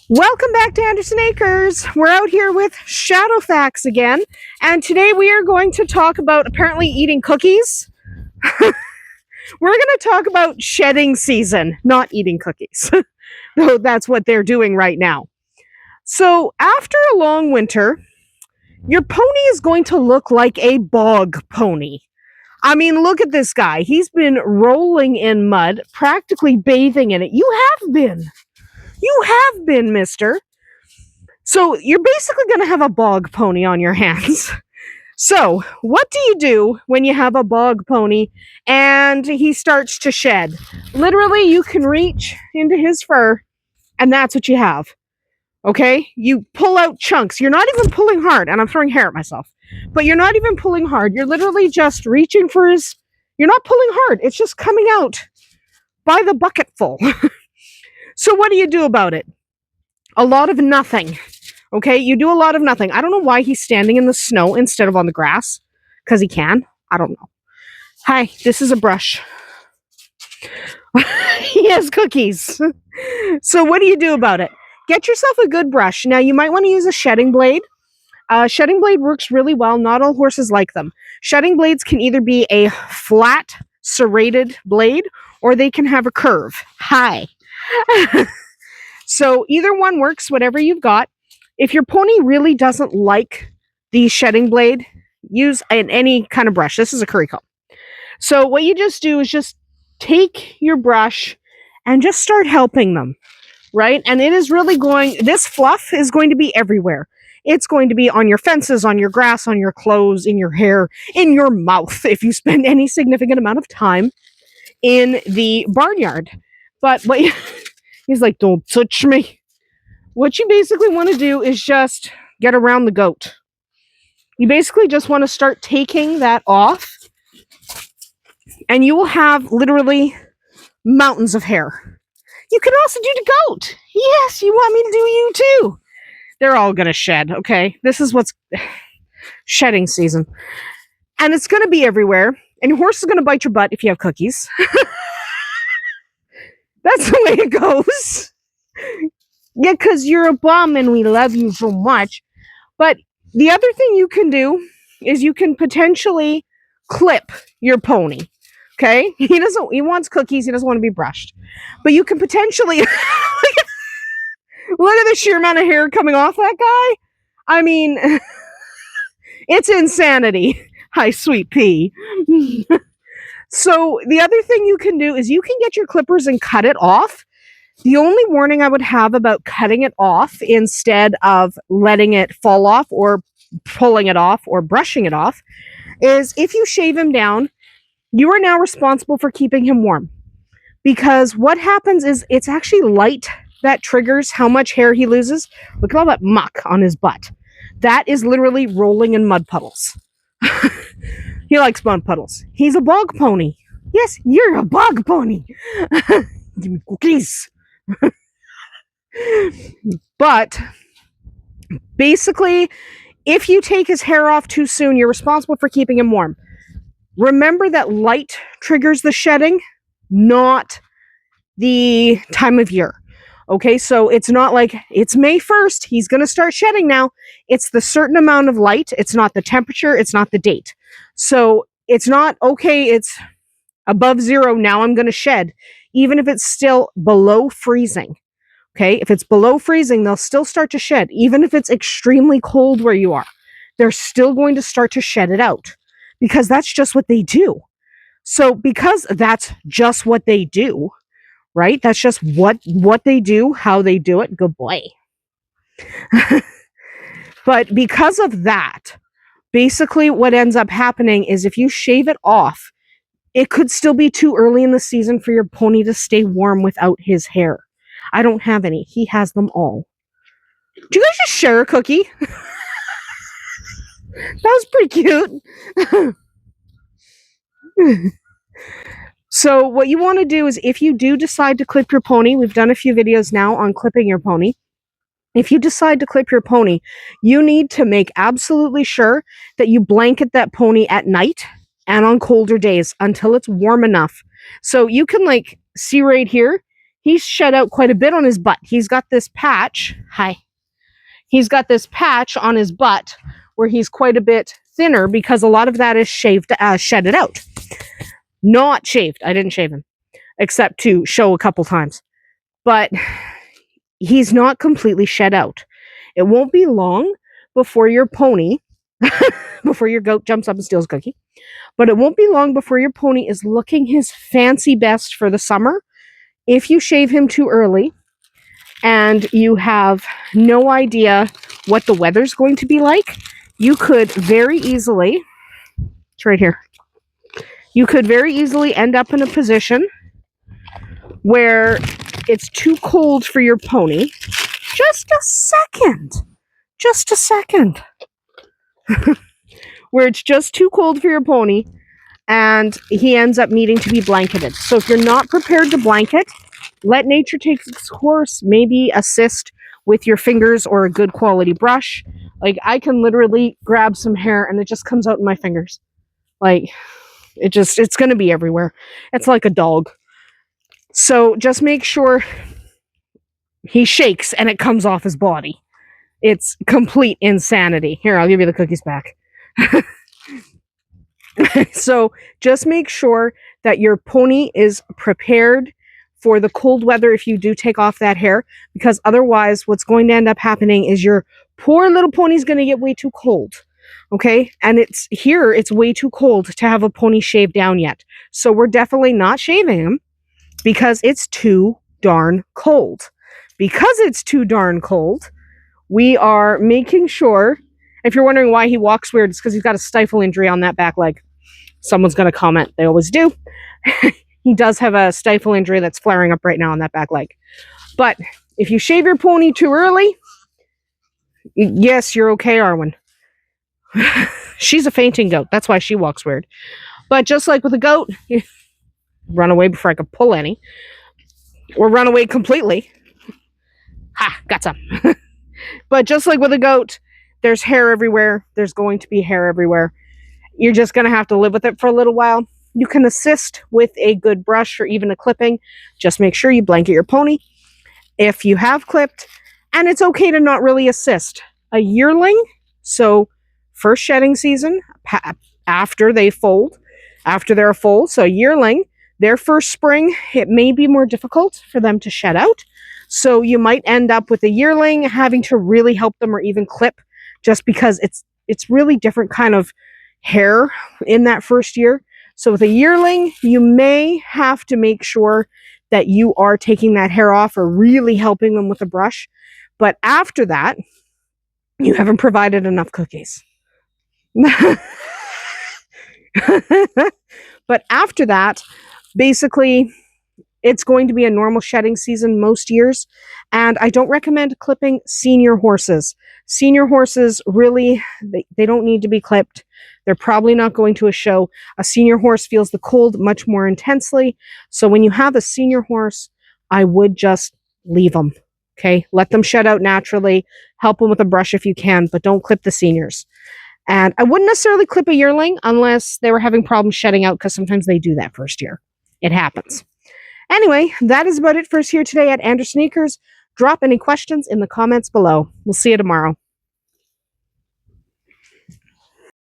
Welcome back to Andersen Acres. We're out here with Shadow Facts again, and today we are going to talk about apparently eating cookies. We're going to talk about shedding season, not eating cookies, though that's what they're doing right now. So after a long winter, your pony is going to look like a bog pony. I mean, look at this guy. He's been rolling in mud, practically bathing in it. You have been, mister. So you're basically going to have a bog pony on your hands. So what do you do when you have a bog pony and he starts to shed? Literally, you can reach into his fur and that's what you have. Okay? You pull out chunks. You're not even pulling hard, and I'm throwing hair at myself, but you're not even pulling hard. You're literally just reaching for his, you're not pulling hard. It's just coming out by the bucketful. So what do you do about it? A lot of nothing. Okay, you do a lot of nothing. I don't know why he's standing in the snow instead of on the grass. Because he can. I don't know. Hi, this is a brush. He has cookies. So what do you do about it? Get yourself a good brush. Now, you might want to use a shedding blade. Shedding blade works really well. Not all horses like them. Shedding blades can either be a flat, serrated blade, or they can have a curve. Hi. So either one works, whatever you've got. If your pony really doesn't like the shedding blade, use any kind of brush. This is a curry comb. So what you just do is just take your brush and just start helping them, right? And it is really this fluff is going to be everywhere. It's going to be on your fences, on your grass, on your clothes, in your hair, in your mouth, if you spend any significant amount of time in the barnyard. But he's like, don't touch me. What you basically want to do is just get around the goat. You basically just want to start taking that off, and you will have literally mountains of hair. You can also do the goat. Yes, you want me to do you too. They're all going to shed, okay? This is what's shedding season. And it's going to be everywhere, and your horse is going to bite your butt if you have cookies. That's the way it goes. Yeah, because you're a bum and we love you so much. But the other thing you can do is you can potentially clip your pony. Okay? He wants cookies. He doesn't want to be brushed. But you can potentially look at the sheer amount of hair coming off that guy. I mean, it's insanity. Hi, sweet pea. So the other thing you can do is you can get your clippers and cut it off. The only warning I would have about cutting it off instead of letting it fall off or pulling it off or brushing it off is if you shave him down, you are now responsible for keeping him warm. Because what happens is it's actually light that triggers how much hair he loses. Look at all that muck on his butt. That is literally rolling in mud puddles. He likes mud puddles. He's a bog pony. Yes, you're a bog pony. Give me cookies. But basically, if you take his hair off too soon, you're responsible for keeping him warm. Remember that light triggers the shedding, not the time of year. Okay, so it's not like it's May 1st, he's going to start shedding now. It's the certain amount of light. It's not the temperature. It's not the date. So it's not, okay, it's above zero, now I'm going to shed. Even if it's still below freezing. Okay, if it's below freezing, they'll still start to shed. Even if it's extremely cold where you are, they're still going to start to shed it out because that's just what they do. So because that's just what they do, right? That's just what they do, how they do it. Good boy. But because of that, basically what ends up happening is if you shave it off, it could still be too early in the season for your pony to stay warm without his hair. I don't have any. He has them all. Do you guys just share a cookie? That was pretty cute. So what you want to do is if you do decide to clip your pony, we've done a few videos now on clipping your pony. If you decide to clip your pony, you need to make absolutely sure that you blanket that pony at night and on colder days until it's warm enough. So you can see right here, he's shed out quite a bit on his butt. He's got this patch. Hi. He's got this patch on his butt where he's quite a bit thinner because a lot of that is shedded out. Not shaved. I didn't shave him except to show a couple times. But he's not completely shed out. It won't be long before your pony, before your goat jumps up and steals a cookie, but it won't be long before your pony is looking his fancy best for the summer. If you shave him too early and you have no idea what the weather's going to be like, you could very easily, it's right here, you could very easily end up in a position where it's too cold for your pony. Just a second. Where it's just too cold for your pony and he ends up needing to be blanketed. So if you're not prepared to blanket, let nature take its course. Maybe assist with your fingers or a good quality brush. Like, I can literally grab some hair and it just comes out in my fingers. Like, it's going to be everywhere. It's like a dog. So just make sure he shakes and it comes off his body. It's complete insanity. Here, I'll give you the cookies back. So just make sure that your pony is prepared for the cold weather if you do take off that hair, because otherwise what's going to end up happening is your poor little pony's going to get way too cold. Okay? And it's way too cold to have a pony shaved down yet. So we're definitely not shaving him because it's too darn cold. Because it's too darn cold, we are making sure, if you're wondering why he walks weird, it's because he's got a stifle injury on that back leg. Someone's going to comment. They always do. He does have a stifle injury that's flaring up right now on that back leg. But if you shave your pony too early, yes, you're okay, Arwen. She's a fainting goat. That's why she walks weird. But just like with a goat, run away before I could pull any. Or run away completely. Ha, got some. But just like with a goat, there's hair everywhere. There's going to be hair everywhere. You're just going to have to live with it for a little while. You can assist with a good brush or even a clipping. Just make sure you blanket your pony if you have clipped. And it's okay to not really assist. A yearling, so first shedding season, after they're foal. So a yearling, their first spring, it may be more difficult for them to shed out. So you might end up with a yearling having to really help them or even clip, just because it's really different kind of hair in that first year. So with a yearling, you may have to make sure that you are taking that hair off or really helping them with a brush. But after that, you haven't provided enough cookies. But after that, basically, it's going to be a normal shedding season most years, and I don't recommend clipping senior horses. Senior horses, really, they don't need to be clipped. They're probably not going to a show. A senior horse feels the cold much more intensely, so when you have a senior horse, I would just leave them, okay? Let them shed out naturally. Help them with a brush if you can, but don't clip the seniors. And I wouldn't necessarily clip a yearling unless they were having problems shedding out, because sometimes they do that first year. It happens. Anyway, that is about it for us here today at Andersen Acres. Drop any questions in the comments below. We'll see you tomorrow.